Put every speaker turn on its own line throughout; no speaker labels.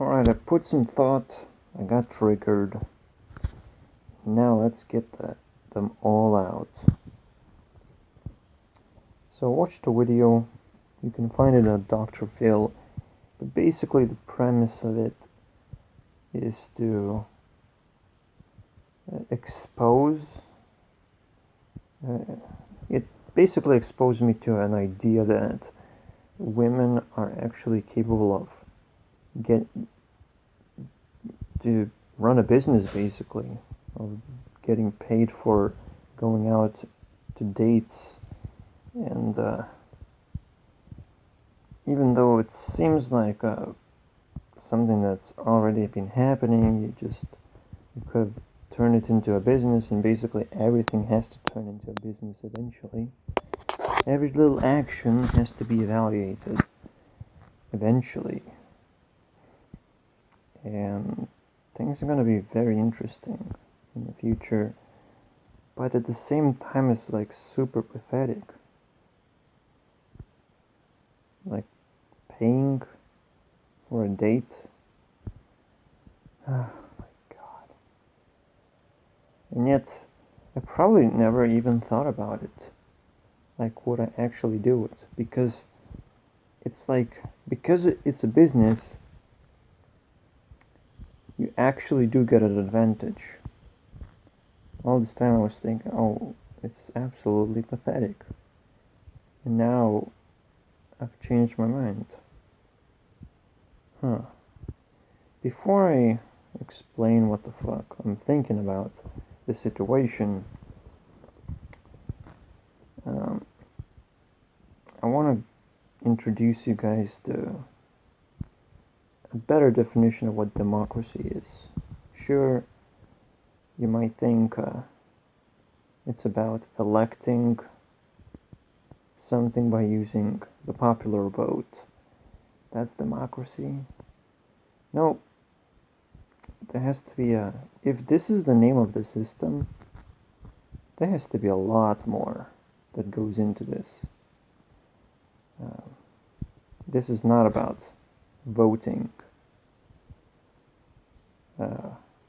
Alright, I put some thought, I got triggered. Now let's get them all out. So I watched a video, you can find it on Dr. Phil, but basically the premise of it is to expose, it basically exposed me to an idea that women are actually capable of to run a business, basically, of getting paid for going out to dates. And even though it seems like something that's already been happening, you could turn it into a business, and basically everything has to turn into a business eventually. Every little action has to be evaluated eventually. And things are going to be very interesting in the future, but at the same time it's like super pathetic. Like paying for a date. Oh my god. And yet I probably never even thought about it. Like, would I actually do it? Because it's like, because it's a business, you actually do get an advantage. All this time I was thinking, oh, it's absolutely pathetic. And now I've changed my mind. Before I explain what the fuck I'm thinking about the situation, I want to introduce you guys to a better definition of what democracy is. Sure, you might think it's about electing something by using the popular vote. That's democracy. No, there has to be if this is the name of the system, there has to be a lot more that goes into this. This is not about voting,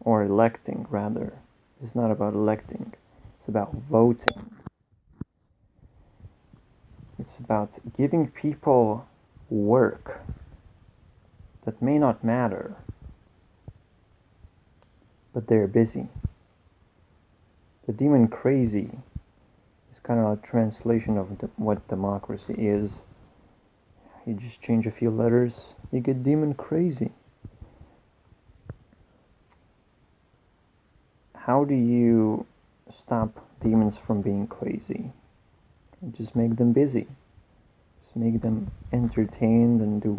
or electing, rather. It's not about electing, it's about voting. It's about giving people work that may not matter, but they're busy. The DemonCrazy is kind of a translation of what democracy is. You just change a few letters, you get DemonCrazy. How do you stop demons from being crazy? Just make them busy. Just make them entertained and do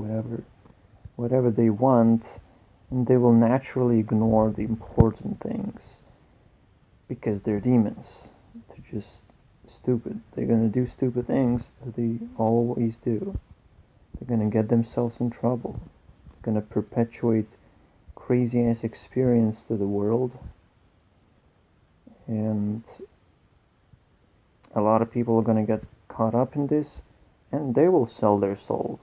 whatever they want, and they will naturally ignore the important things because they're demons. They're just stupid. They're gonna do stupid things that they always do. They're gonna get themselves in trouble. They're gonna perpetuate crazy ass experience to the world, and a lot of people are gonna get caught up in this, and they will sell their souls,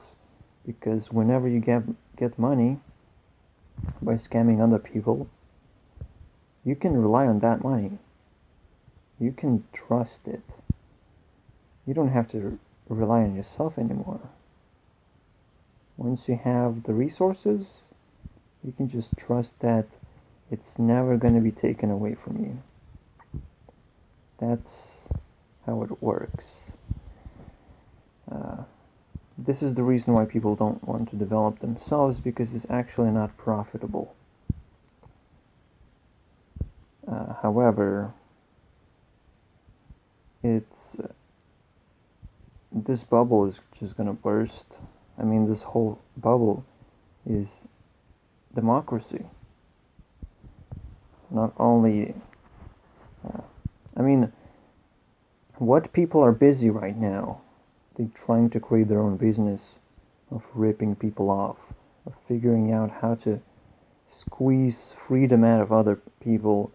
because whenever you get money by scamming other people, you can rely on that money. You can trust it. You don't have to rely on yourself anymore. Once you have the resources, you can just trust that it's never going to be taken away from you. That's how it works. This is the reason why people don't want to develop themselves, because it's actually not profitable. However, this bubble is just gonna burst. I mean, this whole bubble is democracy. Not only, I mean, what people are busy right now, they're trying to create their own business of ripping people off, of figuring out how to squeeze freedom out of other people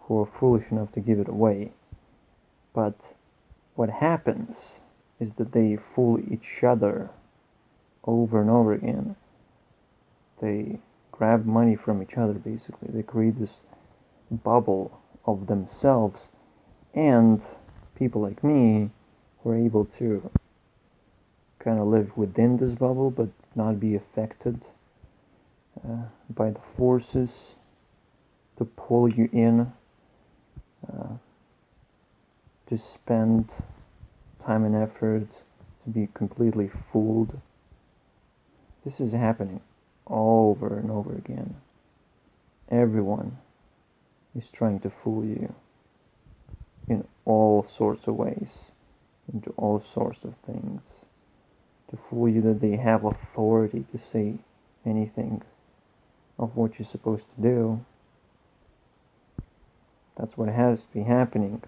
who are foolish enough to give it away. But what happens is that they fool each other over and over again. They grab money from each other, basically. They create this bubble of themselves, and people like me were able to kind of live within this bubble but not be affected by the forces to pull you in, to spend time and effort, to be completely fooled. This is happening over and over again. Everyone is trying to fool you in all sorts of ways, into all sorts of things, to fool you that they have authority to say anything of what you're supposed to do. That's what has to be happening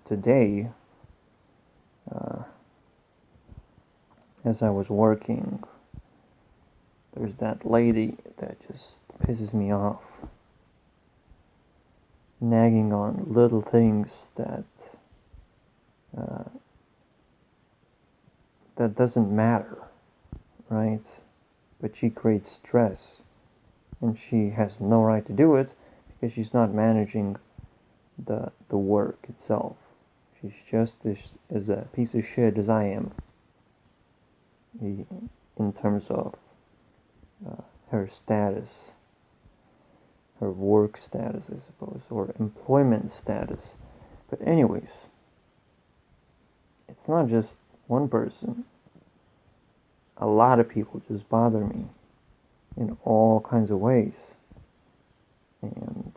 today. As I was working, there's that lady that just pisses me off, nagging on little things that doesn't matter, right? But she creates stress, and she has no right to do it because she's not managing the work itself. She's just as a piece of shit as I am in terms of her status, her work status, I suppose, or employment status. But anyways, it's not just one person. A lot of people just bother me in all kinds of ways, and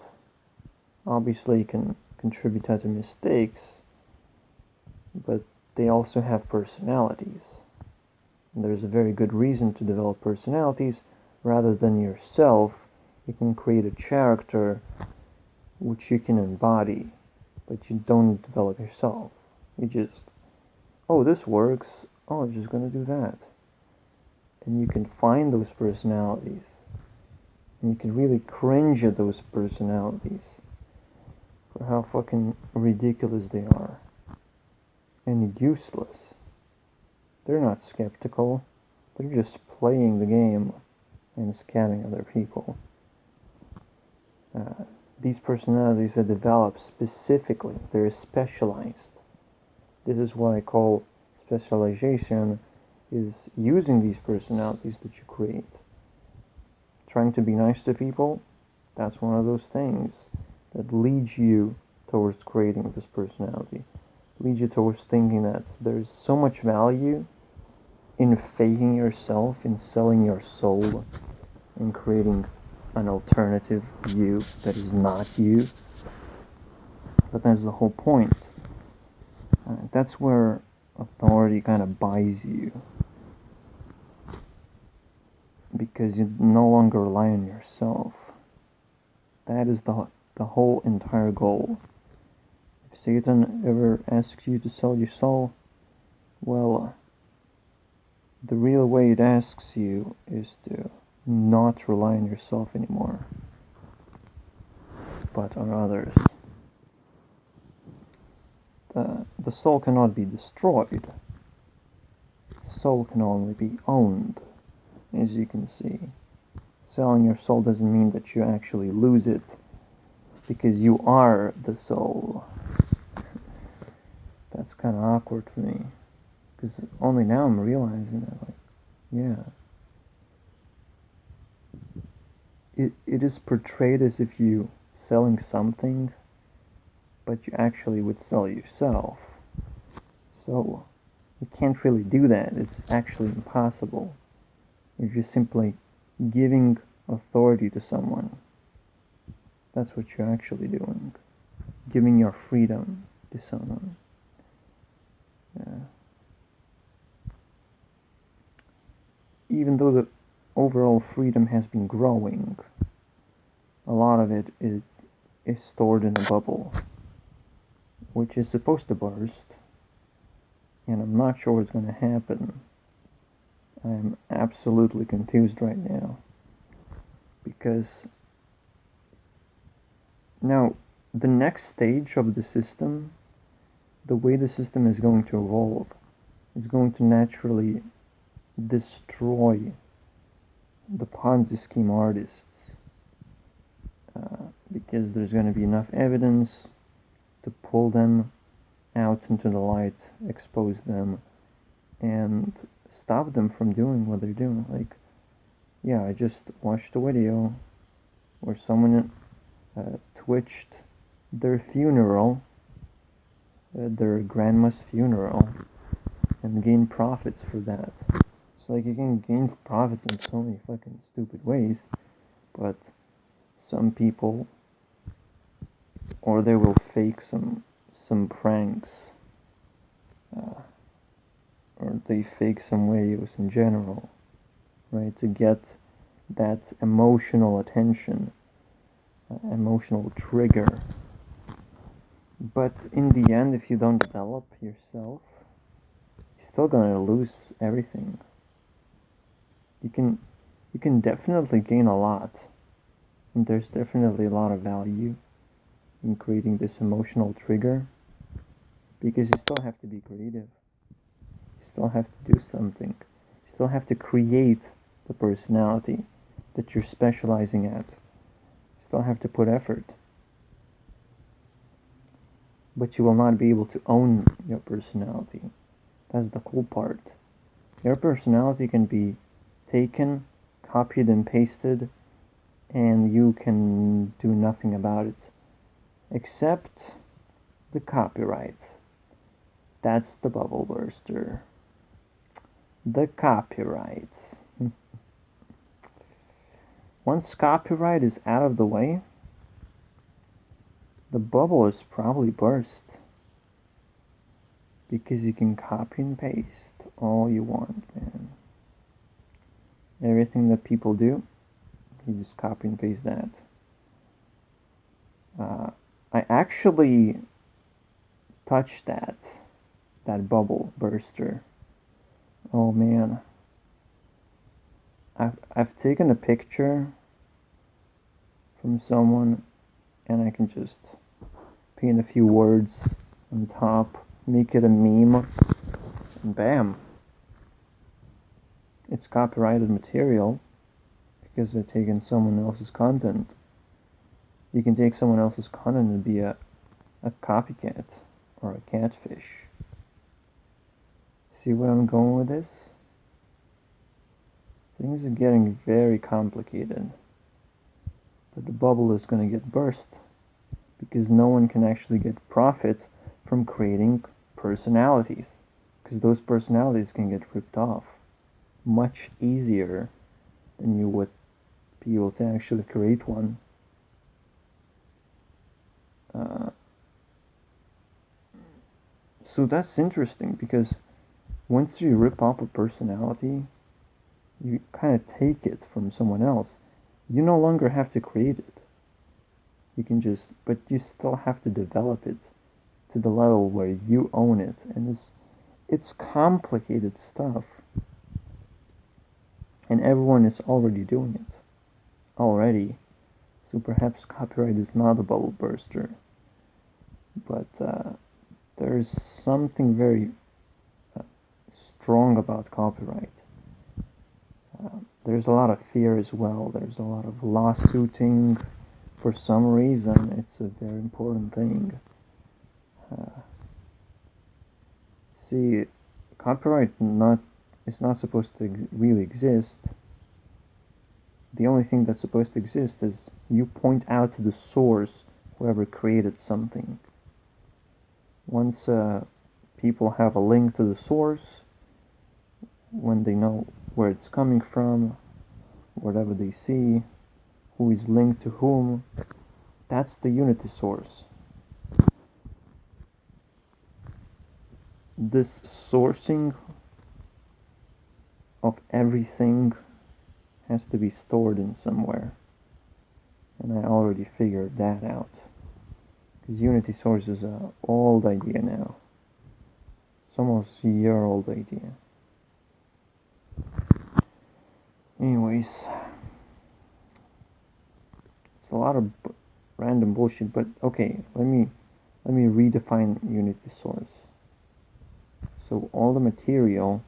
obviously can contribute to mistakes, but they also have personalities. And there's a very good reason to develop personalities rather than yourself. You can create a character which you can embody, but you don't develop yourself. You just, oh, this works, oh, I'm just gonna do that. And you can find those personalities, and you can really cringe at those personalities for how fucking ridiculous they are and useless. They're not skeptical, they're just playing the game and scamming other people. These personalities are developed specifically, they're specialized. This is what I call specialization, is using these personalities that you create. Trying to be nice to people, that's one of those things that leads you towards creating this personality. Leads you towards thinking that there's so much value in faking yourself, in selling your soul, in creating an alternative you that is not you. But that's the whole point. That's where authority kind of buys you, because you no longer rely on yourself. That is the whole entire goal. If Satan ever asks you to sell your soul, well, the real way it asks you is to not rely on yourself anymore, but on others. The soul cannot be destroyed. Soul can only be owned, as you can see. Selling your soul doesn't mean that you actually lose it, because you are the soul. That's kind of awkward for me, because only now I'm realizing that, like, yeah. It is portrayed as if you selling something, but you actually would sell yourself. So, you can't really do that. It's actually impossible. You're just simply giving authority to someone. That's what you're actually doing. Giving your freedom to someone. Yeah. Even though the overall freedom has been growing, a lot of it is stored in a bubble, which is supposed to burst, and I'm not sure what's going to happen. I'm absolutely confused right now, because now the next stage of the system, the way the system is going to evolve, is going to naturally destroy the Ponzi scheme artists, because there's going to be enough evidence to pull them out into the light, expose them, and stop them from doing what they're doing. Like, yeah, I just watched a video where someone twitched their funeral, their grandma's funeral, and gained profits for that. It's like you can gain profits in so many fucking stupid ways, but some people, or they will fake some pranks, or they fake some videos in general, right, to get that emotional attention, emotional trigger. But in the end, if you don't develop yourself, you're still gonna lose everything. You can definitely gain a lot, and there's definitely a lot of value in creating this emotional trigger, because you still have to be creative. You still have to do something. You still have to create the personality that you're specializing at. You still have to put effort. But you will not be able to own your personality. That's the cool part. Your personality can be taken, copied and pasted, and you can do nothing about it. Except the copyright. That's the bubble burster. The copyright. Once copyright is out of the way, the bubble is probably burst. Because you can copy and paste all you want, man. Everything that people do, you just copy and paste that. I actually touched that bubble burster. Oh man. I've taken a picture from someone, and I can just paint a few words on top, make it a meme, and bam. It's copyrighted material because they're taking someone else's content. You can take someone else's content and be a copycat or a catfish. See where I'm going with this? Things are getting very complicated. But the bubble is going to get burst because no one can actually get profit from creating personalities, because those personalities can get ripped off much easier than you would be able to actually create one. So that's interesting, because once you rip off a personality, you kind of take it from someone else. You no longer have to create it. You can just, but you still have to develop it to the level where you own it, and it's complicated stuff. And everyone is already doing it. Already. So perhaps copyright is not a bubble burster. But there's something very strong about copyright. There's a lot of fear as well. There's a lot of lawsuiting. For some reason, it's a very important thing. See, copyright is not supposed to really exist. The only thing that's supposed to exist is you point out to the source, whoever created something. Once people have a link to the source, when they know where it's coming from, whatever they see, who is linked to whom, that's the unity source. This sourcing of everything has to be stored in somewhere, and I already figured that out, because unity source is an old idea now. It's almost a year-old idea. Anyways, it's a lot of random bullshit, but okay, let me redefine unity source. So all the material,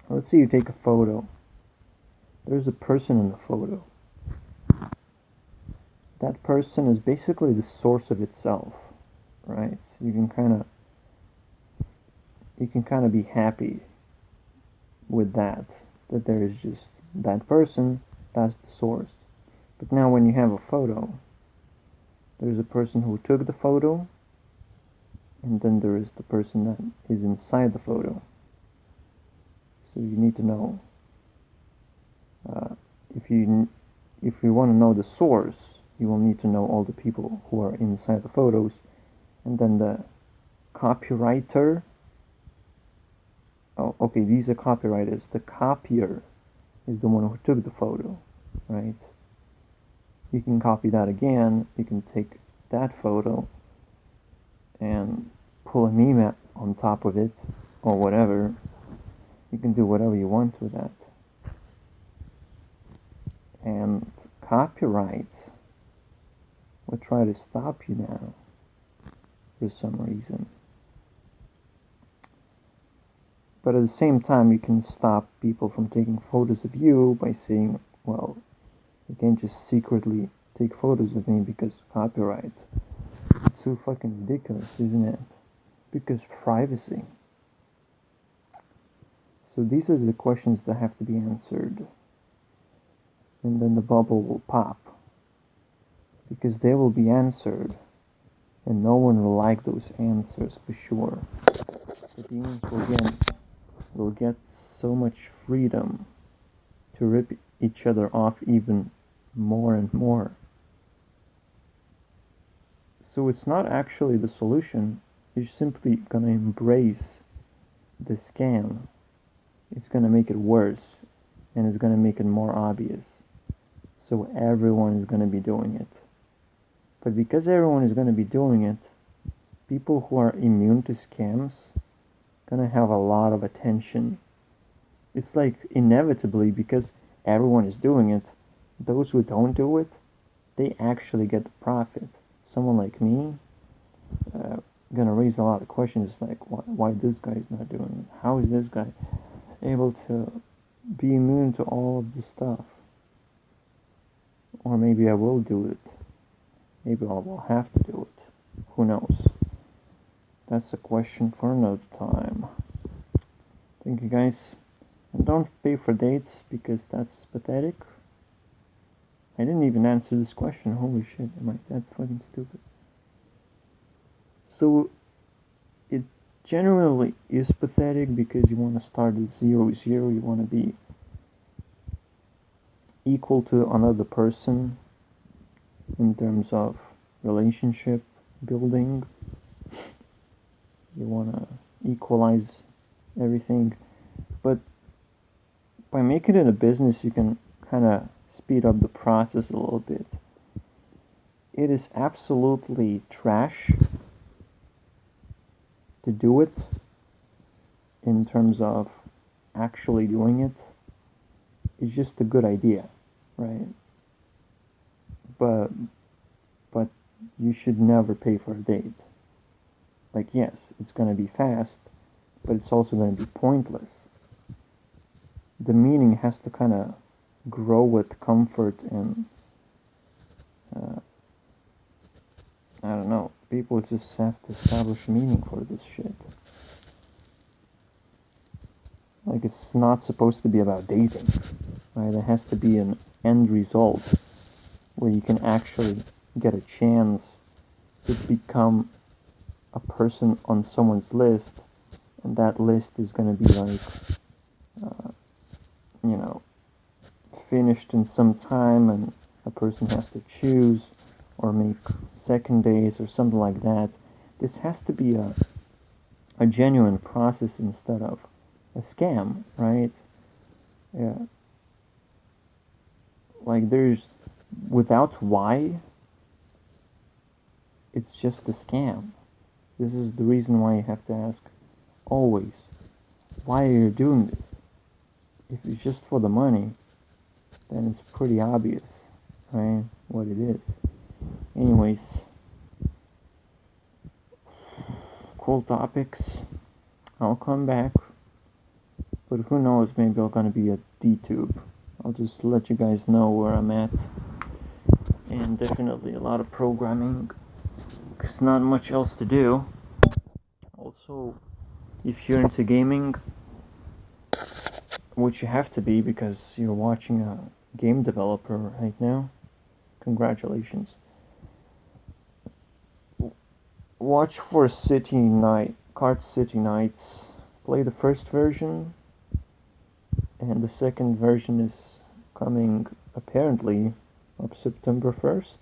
let's say you take a photo. there's a person in the photo. That person is basically the source of itself, right? You can kind of be happy with that there is just that person, that's the source. But now when you have a photo, there's a person who took the photo, and then there is the person that is inside the photo. So you need to know, if you want to know the source, you will need to know all the people who are inside the photos, and then the copywriter. Oh, okay, these are copywriters. The copier is the one who took the photo, right? You can copy that again. You can take that photo and pull a meme on top of it, or whatever. You can do whatever you want with that. And copyright will try to stop you now for some reason. But at the same time, you can stop people from taking photos of you by saying, well, you can't just secretly take photos of me because copyright. It's so fucking ridiculous, isn't it? Because privacy. So these are the questions that have to be answered. And then the bubble will pop. Because they will be answered. And no one will like those answers for sure. The demons will get so much freedom to rip each other off even more and more. So it's not actually the solution. You're simply gonna embrace the scam. It's gonna make it worse, and it's gonna make it more obvious. So everyone is gonna be doing it. But because everyone is gonna be doing it, people who are immune to scams gonna have a lot of attention. It's like inevitably, because everyone is doing it, those who don't do it, they actually get the profit. Someone like me, gonna raise a lot of questions like why this guy is not doing it? How is this guy able to be immune to all of this stuff? Or maybe I will do it. Maybe I will have to do it. Who knows? That's a question for another time. Thank you guys. And don't pay for dates because that's pathetic. I didn't even answer this question. Holy shit, am I that fucking stupid? So it generally is pathetic because you want to start at 0-0. You want to be equal to another person in terms of relationship building. You want to equalize everything. But by making it a business, you can kind of speed up the process a little bit. It is absolutely trash to do it in terms of actually doing it. It's just a good idea, right? But you should never pay for a date. Like, yes, it's going to be fast, but it's also going to be pointless. The meaning has to kind of grow with comfort and I don't know, people just have to establish meaning for this shit. Like, it's not supposed to be about dating, right? It has to be an end result where you can actually get a chance to become a person on someone's list, and that list is going to be like, finished in some time, and a person has to choose or make second dates or something like that. This has to be a genuine process instead of a scam, right? Yeah. Like, there's, without why, it's just a scam. This is the reason why you have to ask always, why are you doing this? If it's just for the money, then it's pretty obvious, right, what it is. Anyways, cool topics. I'll come back, but who knows, maybe I'm gonna be a DTube. I'll just let you guys know where I'm at. And definitely a lot of programming, because not much else to do. Also, if you're into gaming, which you have to be because you're watching a game developer right now, congratulations. Watch for Card City Nights. Play the first version, and the second version is coming apparently up September 1st.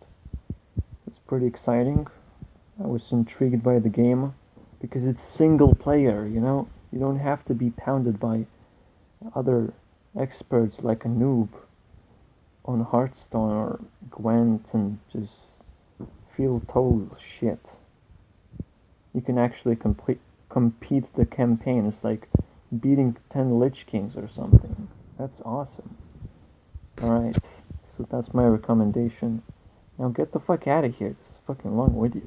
It's pretty exciting. I was intrigued by the game because it's single player, you know? You don't have to be pounded by other experts like a noob on Hearthstone or Gwent and just feel total shit. You can actually compete the campaign. It's like beating 10 Lich Kings or something. That's awesome. Alright, so that's my recommendation. Now get the fuck out of here. This is fucking long video.